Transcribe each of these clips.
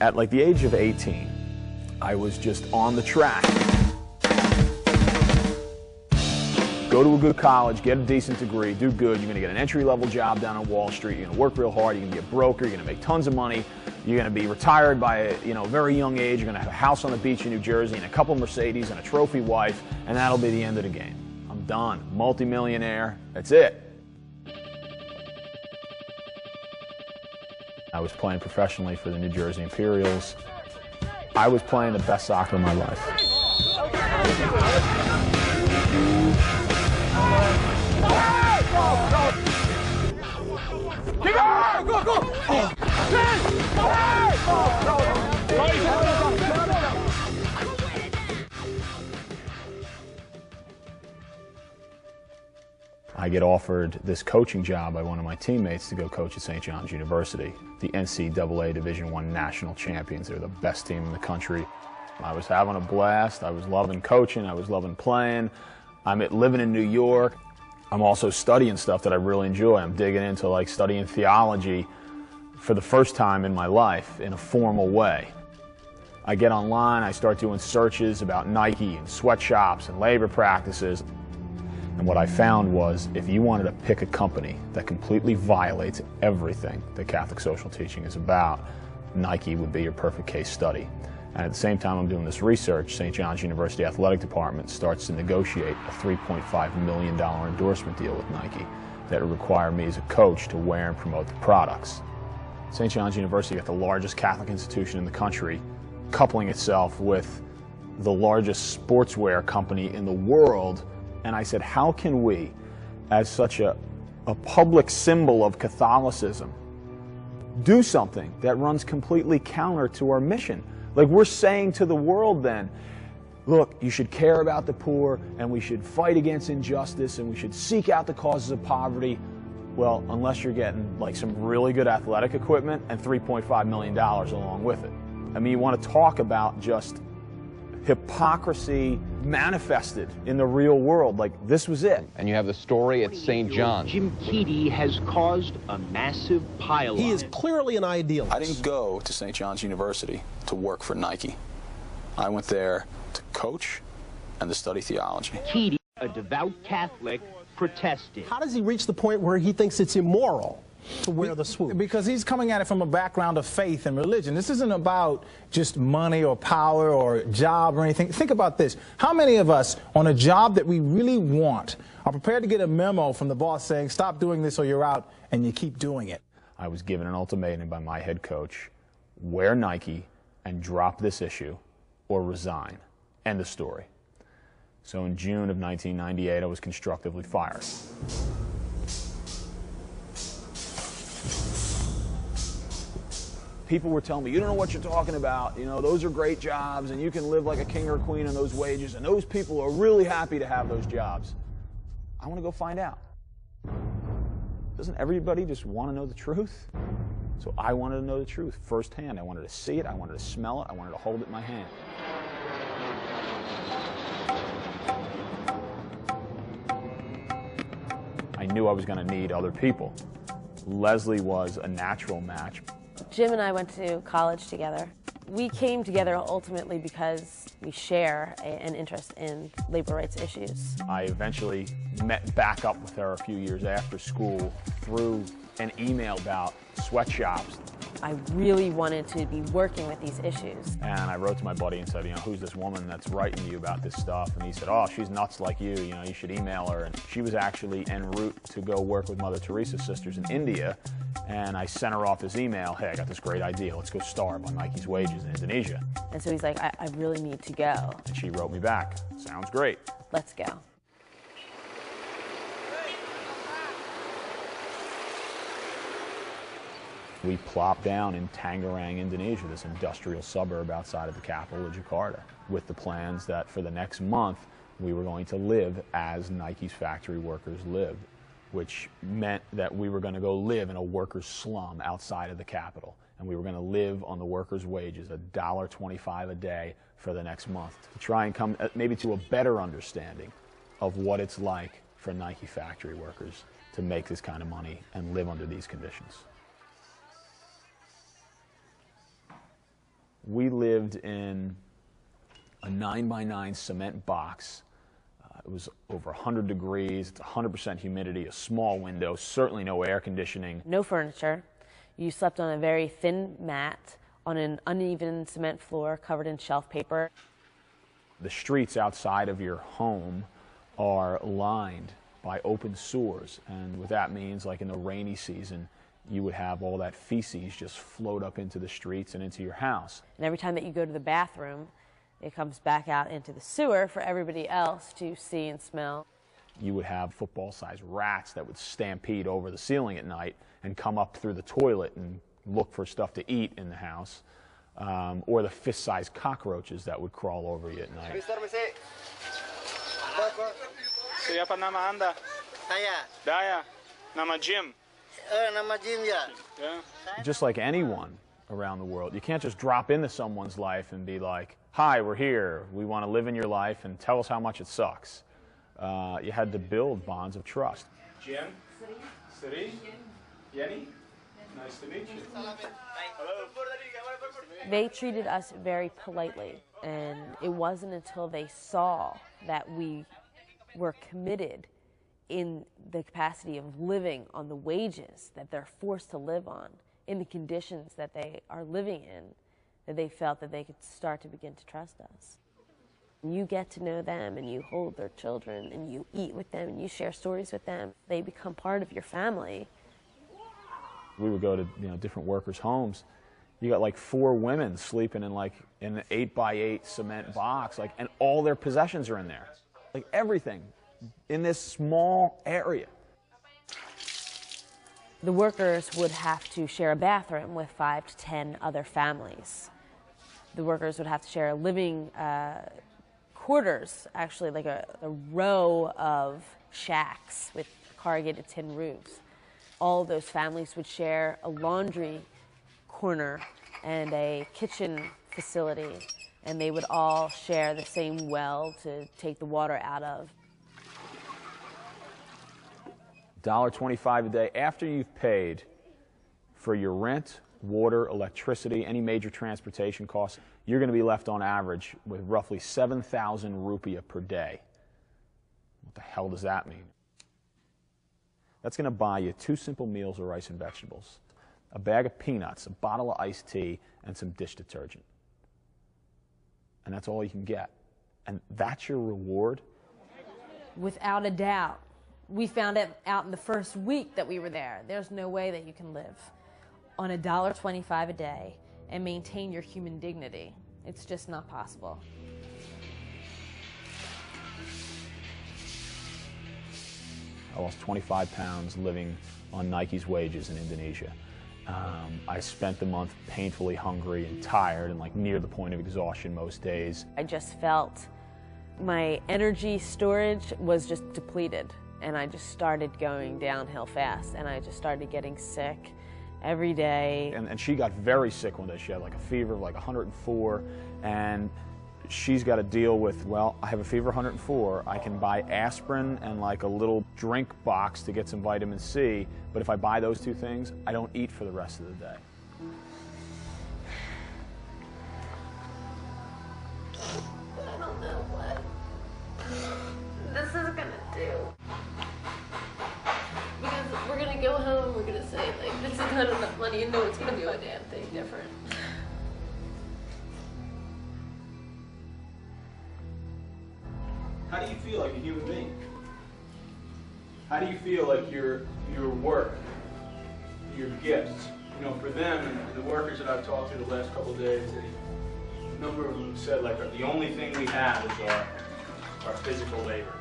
At like the age of 18, I was just on the track. Go to a good college, get a decent degree, do good. You're going to get an entry-level job down on Wall Street. You're going to work real hard. You're going to be a broker. You're going to make tons of money. You're going to be retired by a very young age. You're going to have a house on the beach in New Jersey and a couple Mercedes and a trophy wife, and that'll be the end of the game. I'm done. Multi-millionaire. That's it. I was playing professionally for the New Jersey Imperials. I was playing the best soccer of my life. I get offered this coaching job by one of my teammates to go coach at St. John's University, the NCAA Division I national champions. They're the best team in the country. I was having a blast. I was loving coaching. I was loving playing. I'm living in New York. I'm also studying stuff that I really enjoy. I'm digging into like studying theology for the first time in my life in a formal way. I get online, I start doing searches about Nike and sweatshops and labor practices. And what I found was if you wanted to pick a company that completely violates everything that Catholic social teaching is about, Nike would be your perfect case study. And at the same time I'm doing this research, St. John's University Athletic Department starts to negotiate a $3.5 million endorsement deal with Nike that would require me as a coach to wear and promote the products. St. John's University got the largest Catholic institution in the country, coupling itself with the largest sportswear company in the world. And I said, how can we, as such a public symbol of Catholicism, do something that runs completely counter to our mission? Like we're saying to the world then, look, you should care about the poor and we should fight against injustice and we should seek out the causes of poverty. Well, unless you're getting like some really good athletic equipment and $3.5 million along with it. I mean, you want to talk about just hypocrisy manifested in the real world. Like, this was it. And you have the story at St. John's. Jim Keedy has caused a massive pile-on. He is clearly an idealist. I didn't go to St. John's University to work for Nike. I went there to coach and to study theology. Keedy, a devout Catholic, protested. How does he reach the point where he thinks it's immoral to wear the swoop? Because he's coming at it from a background of faith and religion. This isn't about just money or power or job or anything. Think about this. How many of us on a job that we really want are prepared to get a memo from the boss saying, stop doing this or you're out, and you keep doing it? I was given an ultimatum by my head coach, wear Nike and drop this issue or resign. End of story. So in June of 1998, I was constructively fired. People were telling me, you don't know what you're talking about. You know, those are great jobs, and you can live like a king or a queen on those wages, and those people are really happy to have those jobs. I want to go find out. Doesn't everybody just want to know the truth? So I wanted to know the truth firsthand. I wanted to see it. I wanted to smell it. I wanted to hold it in my hand. I knew I was going to need other people. Leslie was a natural match. Jim and I went to college together. We came together ultimately because we share an interest in labor rights issues. I eventually met back up with her a few years after school through an email about sweatshops. I really wanted to be working with these issues. And I wrote to my buddy and said, you know, who's this woman that's writing to you about this stuff? And he said, oh, she's nuts like you know, you should email her. And she was actually en route to go work with Mother Teresa's sisters in India. And I sent her off this email, hey, I got this great idea, let's go starve on Nike's wages in Indonesia. And so he's like, I really need to go. And she wrote me back, sounds great. Let's go. We plopped down in Tangerang, Indonesia, this industrial suburb outside of the capital of Jakarta, with the plans that for the next month we were going to live as Nike's factory workers lived, which meant that we were going to go live in a workers' slum outside of the capital. And we were going to live on the workers' wages, $1.25 a day for the next month, to try and come maybe to a better understanding of what it's like for Nike factory workers to make this kind of money and live under these conditions. We lived in a 9x9 cement box. It was over 100 degrees, it's 100% humidity, a small window, certainly no air conditioning. No furniture. You slept on a very thin mat on an uneven cement floor covered in shelf paper. The streets outside of your home are lined by open sewers, and what that means, like in the rainy season, you would have all that feces just float up into the streets and into your house. And every time that you go to the bathroom, it comes back out into the sewer for everybody else to see and smell. You would have football-sized rats that would stampede over the ceiling at night and come up through the toilet and look for stuff to eat in the house, or the fist-sized cockroaches that would crawl over you at night. Siapa nama Anda? Saya. Daya. Nama Jim. Nama Jim ya. Yeah. Just like anyone around the world, you can't just drop into someone's life and be like, hi, we're here, we want to live in your life and tell us how much it sucks. You had to build bonds of trust. Jim? Siri? Yenny? Nice to meet you. Hello. They treated us very politely, and it wasn't until they saw that we were committed in the capacity of living on the wages that they're forced to live on, in the conditions that they are living in, that they felt that they could start to begin to trust us. You get to know them, and you hold their children, and you eat with them, and you share stories with them. They become part of your family. We would go to different workers' homes. You got like 4 women sleeping in like an 8x8 cement box, and all their possessions are in there, like everything, in this small area. The workers would have to share a bathroom with 5 to 10 other families. The workers would have to share living quarters, actually like a row of shacks with corrugated tin roofs. All those families would share a laundry corner and a kitchen facility, and they would all share the same well to take the water out of. $1.25 a day after you've paid for your rent, water, electricity, any major transportation costs, you're going to be left on average with roughly 7,000 rupiah per day. What the hell does that mean? That's going to buy you 2 simple meals of rice and vegetables, a bag of peanuts, a bottle of iced tea, and some dish detergent. And that's all you can get. And that's your reward? Without a doubt. We found it out in the first week that we were there. There's no way that you can live on $1.25 a day and maintain your human dignity. It's just not possible. I lost 25 pounds living on Nike's wages in Indonesia. I spent the month painfully hungry and tired and like near the point of exhaustion most days. I just felt my energy storage was just depleted, and I just started going downhill fast, and I just started getting sick every day. And she got very sick one day. She had like a fever of like 104, and she's got to deal with, well, I have a fever of 104, I can buy aspirin and like a little drink box to get some vitamin C, but if I buy those 2 things, I don't eat for the rest of the day. I don't know what this is gonna do. Because we're gonna go home and we're gonna say, like, this is not enough money, and no one's gonna do a damn thing different. How do you feel like a human being? How do you feel like your work, your gifts? You know, for them and the workers that I've talked to the last couple of days, a number of them said like the only thing we have is our physical labor.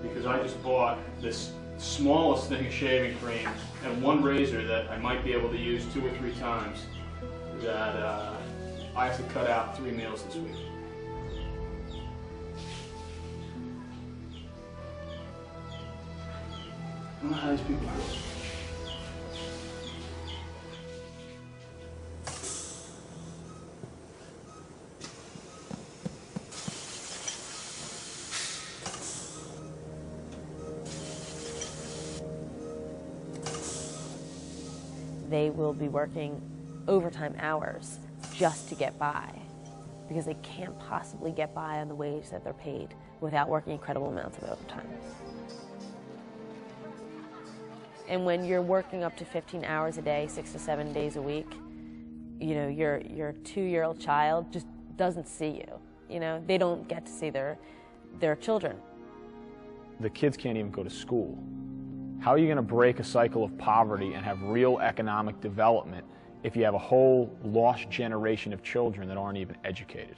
Because I just bought this smallest thing of shaving cream and 1 razor that I might be able to use 2 or 3 times, that I have to cut out 3 meals this week. I don't know how these people do it. They will be working overtime hours just to get by, because they can't possibly get by on the wage that they're paid without working incredible amounts of overtime. And when you're working up to 15 hours a day, 6 to 7 days a week, you know, your 2-year-old child just doesn't see you. You know, they don't get to see their children. The kids can't even go to school. How are you going to break a cycle of poverty and have real economic development if you have a whole lost generation of children that aren't even educated?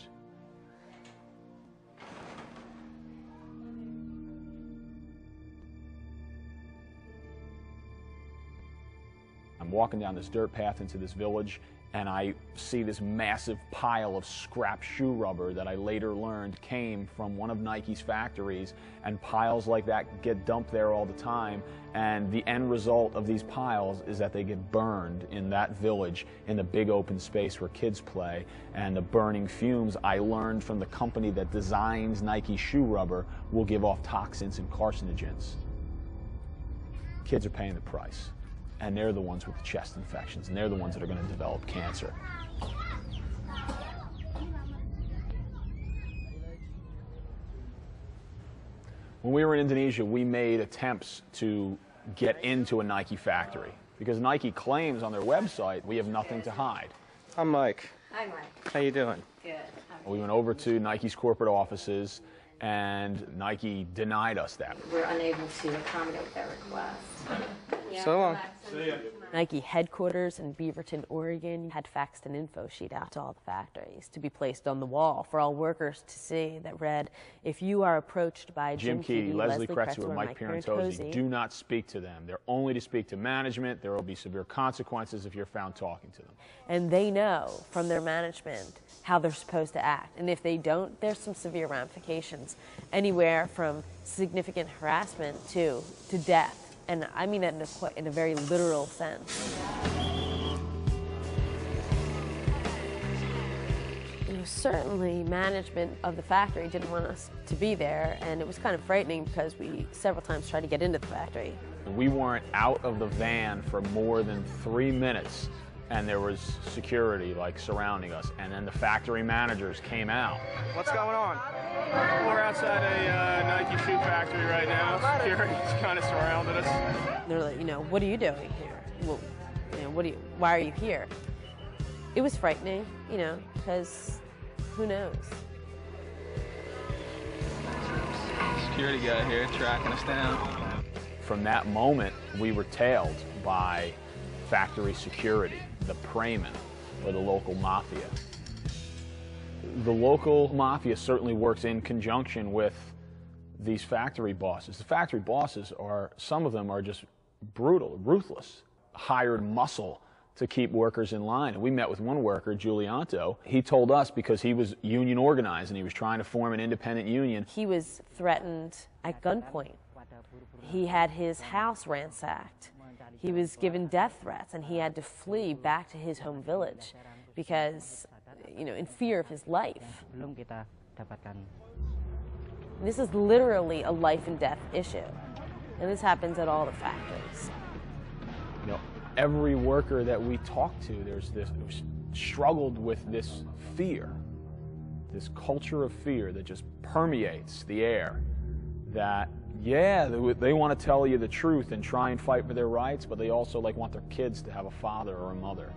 I'm walking down this dirt path into this village, and I see this massive pile of scrap shoe rubber that I later learned came from one of Nike's factories, and piles like that get dumped there all the time, and the end result of these piles is that they get burned in that village in the big open space where kids play, and the burning fumes, I learned from the company that designs Nike shoe rubber, will give off toxins and carcinogens. Kids are paying the price. And they're the ones with the chest infections, and they're the ones that are going to develop cancer. When we were in Indonesia, we made attempts to get into a Nike factory, because Nike claims on their website we have nothing to hide. I'm Mike. Hi, Mike. How you doing? Good. We went over to Nike's corporate offices, and Nike denied us that. We're unable to accommodate their request. So long. Nike headquarters in Beaverton, Oregon had faxed an info sheet out to all the factories to be placed on the wall for all workers to see that read, if you are approached by Jim Keaty, Leslie Kretzer, or Mike Pirantozzi, do not speak to them. They're only to speak to management. There will be severe consequences if you're found talking to them. And they know from their management how they're supposed to act. And if they don't, there's some severe ramifications, anywhere from significant harassment to death. And I mean that in a very literal sense. You know, certainly management of the factory didn't want us to be there, and it was kind of frightening because we several times tried to get into the factory. We weren't out of the van for more than 3 minutes, and there was security surrounding us, and then the factory managers came out. What's going on? We're outside a Nike shoe factory right now. Security's kind of surrounded us. They're like, you know, what are you doing here? Well, you know, why are you here? It was frightening, you know, because who knows? Security guy here tracking us down. From that moment, we were tailed by factory security, the Preyman, or the local mafia. The local mafia certainly works in conjunction with these factory bosses. The factory bosses some of them are just brutal, ruthless, hired muscle to keep workers in line. And we met with one worker, Giulianto. He told us because he was union organized and he was trying to form an independent union. He was threatened at gunpoint. He had his house ransacked. He was given death threats, and he had to flee back to his home village because, you know, in fear of his life. This is literally a life and death issue, and this happens at all the factories. You know, every worker that we talked to, struggled with this fear, this culture of fear that just permeates the air. That, yeah, they want to tell you the truth and try and fight for their rights, but they also want their kids to have a father or a mother.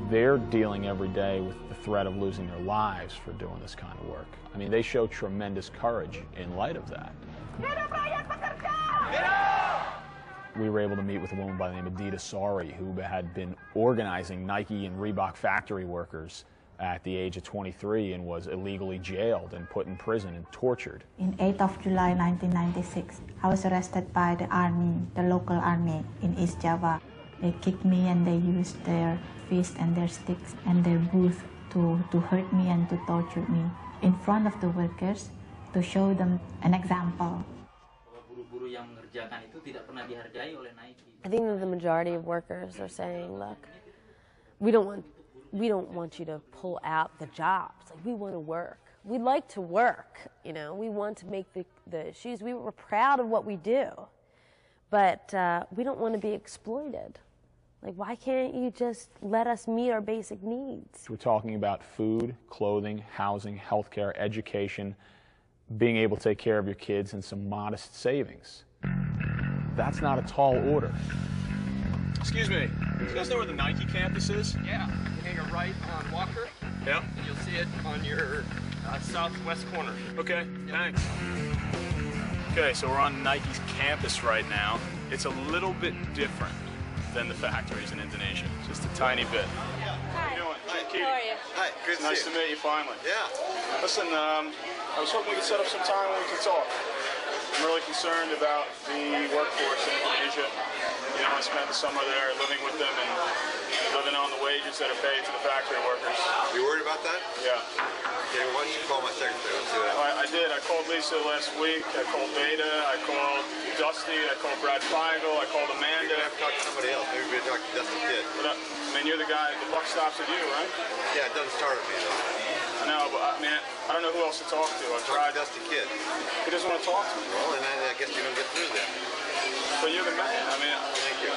They're dealing every day with the threat of losing their lives for doing this kind of work. I mean, they show tremendous courage in light of that. We were able to meet with a woman by the name of Dita Sari, who had been organizing Nike and Reebok factory workers at the age of 23 and was illegally jailed and put in prison and tortured. In 8th of July 1996, I was arrested by the army, the local army in East Java. They kicked me and they used their fists and their sticks and their boots to hurt me and to torture me in front of the workers to show them an example. I think that the majority of workers are saying, look, we don't want you to pull out the jobs. We want to work. We like to work, you know. We want to make the shoes. We're proud of what we do. But we don't want to be exploited. Like, why can't you just let us meet our basic needs? We're talking about food, clothing, housing, healthcare, education, being able to take care of your kids, and some modest savings. That's not a tall order. Excuse me, do you guys know where the Nike campus is? Yeah, you hang a right on Walker. Yeah. And you'll see it on your southwest corner. Okay, thanks. Okay, so we're on Nike's campus right now. It's a little bit different than the factories in Indonesia, just a tiny bit. Hi. How you doing? Hi. How are you? Hi. Good to nice see to meet you finally. Yeah. Listen, I was hoping we could set up some time when we could talk. I'm really concerned about the workforce in Indonesia. You know, I spent the summer there living with them and living on the wages that are paid to the factory workers. You worried about that? Yeah. Okay, why don't you call my secretary? Let's do that. I did. I called Lisa last week. I called Beta. I called Dusty. I called Brad Feigl. I called Amanda. Maybe I have to talk to somebody else. Maybe we talk to Dusty Kid. But, I mean, you're the guy. The buck stops with you, right? Yeah, it doesn't start with me, though. I know, but I mean, I don't know who else to talk to. I've tried. Dusty Kid. He doesn't want to talk to me. Well, then I guess you don't get through then. But you're the man. I mean, thank you.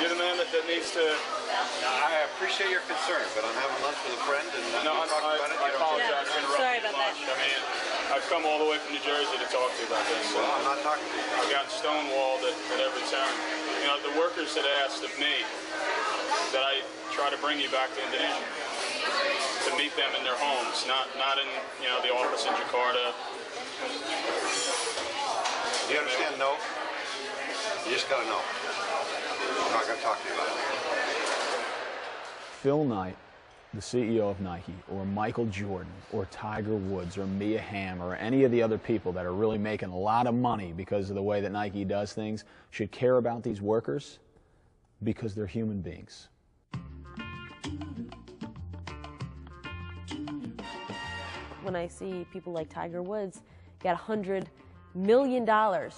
You're the man that needs to. I appreciate your concern, but I'm having lunch with a friend, and no, I apologize for interrupting. Sorry about that. I mean, I've come all the way from New Jersey to talk to you about this. Well, I'm not talking to you. I've gotten stonewalled at every turn. You know, the workers had asked of me that I try to bring you back to Indonesia to meet them in their homes, not in, you know, the office in Jakarta. Do you understand? No. You just gotta know. I'm not gonna talk to you about it. Phil Knight, the CEO of Nike, or Michael Jordan, or Tiger Woods, or Mia Hamm, or any of the other people that are really making a lot of money because of the way that Nike does things, should care about these workers because they're human beings. When I see people like Tiger Woods get $100 million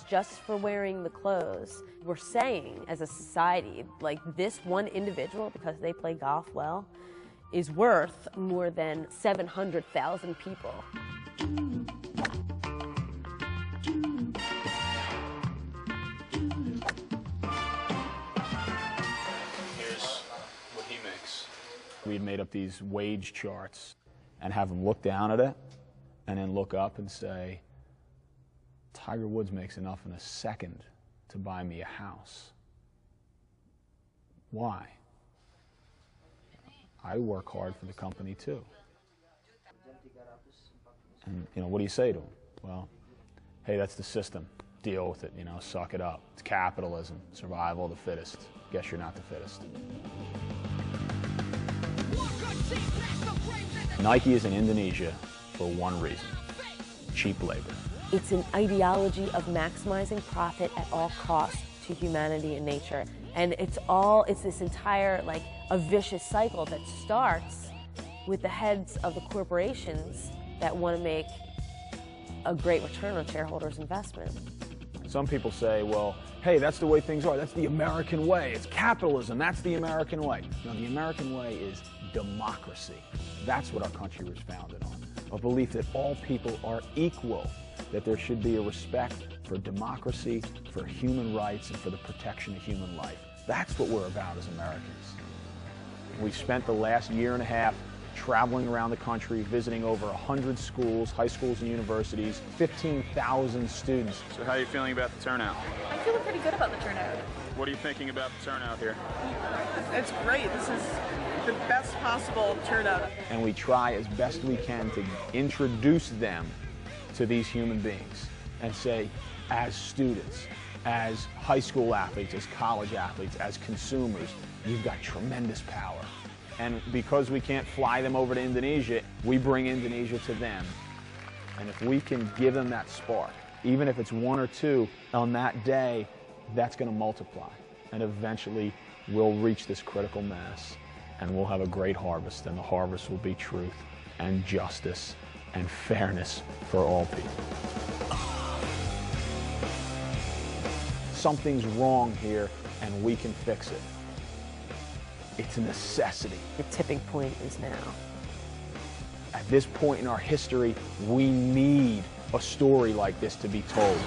just for wearing the clothes, we're saying as a society, like, this one individual, because they play golf well, is worth more than 700,000 people. Here's what he makes. We'd made up these wage charts and have them look down at it and then look up and say, Tiger Woods makes enough in a second to buy me a house. Why? I work hard for the company too. And, you know, what do you say to him? Well, hey, that's the system. Deal with it, you know, suck it up. It's capitalism, survival of the fittest. Guess you're not the fittest. Nike is in Indonesia for one reason: cheap labor. It's an ideology of maximizing profit at all costs to humanity and nature. And it's this entire, like, a vicious cycle that starts with the heads of the corporations that want to make a great return on shareholders' investment. Some people say, well, hey, that's the way things are. That's the American way. It's capitalism. That's the American way. No, the American way is democracy. That's what our country was founded on. A belief that all people are equal, that there should be a respect for democracy, for human rights, and for the protection of human life. That's what we're about as Americans. We've spent the last year and a half traveling around the country, visiting over 100 schools, high schools and universities, 15,000 students. So how are you feeling about the turnout? I'm feeling pretty good about the turnout. What are you thinking about the turnout here? It's great. This is the best possible turnout. And we try as best we can to introduce them to these human beings and say, as students, as high school athletes, as college athletes, as consumers, you've got tremendous power. And because we can't fly them over to Indonesia, we bring Indonesia to them. And if we can give them that spark, even if it's one or two on that day, that's going to multiply. And eventually we'll reach this critical mass and we'll have a great harvest. And the harvest will be truth and justice and fairness for all people. Something's wrong here and we can fix it. It's a necessity. The tipping point is now. At this point in our history, we need a story like this to be told.